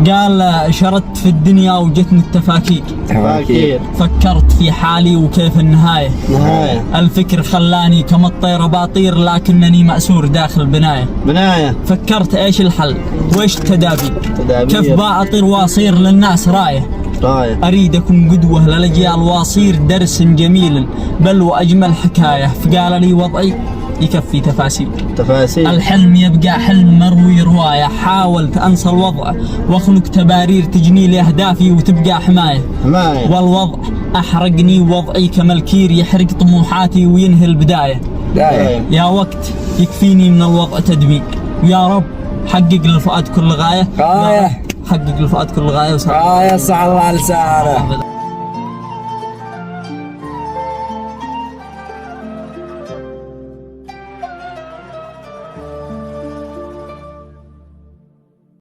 قال شردت في الدنيا وجتني التفاكير، فكرت في حالي وكيف النهاية. الفكر خلاني كما الطير باطير لكنني مأسور داخل بناية. فكرت ايش الحل وايش التدابير، كيف بأطير واصير للناس راية. أريد أكون قدوة للأجيال واصير درس جميل بل وأجمل حكاية. فقال لي وضعي يكفي تفاسير. الحلم يبقى حلم مروي رواية. حاولت أنسى الوضع واخلق تبارير تجني لي أهدافي وتبقى حماية. والوضع أحرقني وضعي كملكير يحرق طموحاتي وينهي البداية. يا وقت يكفيني من الوضع تدمير. يا رب حقق للفؤاد كل غاية. حقق للفؤاد كل غاية. صح الله لسانه.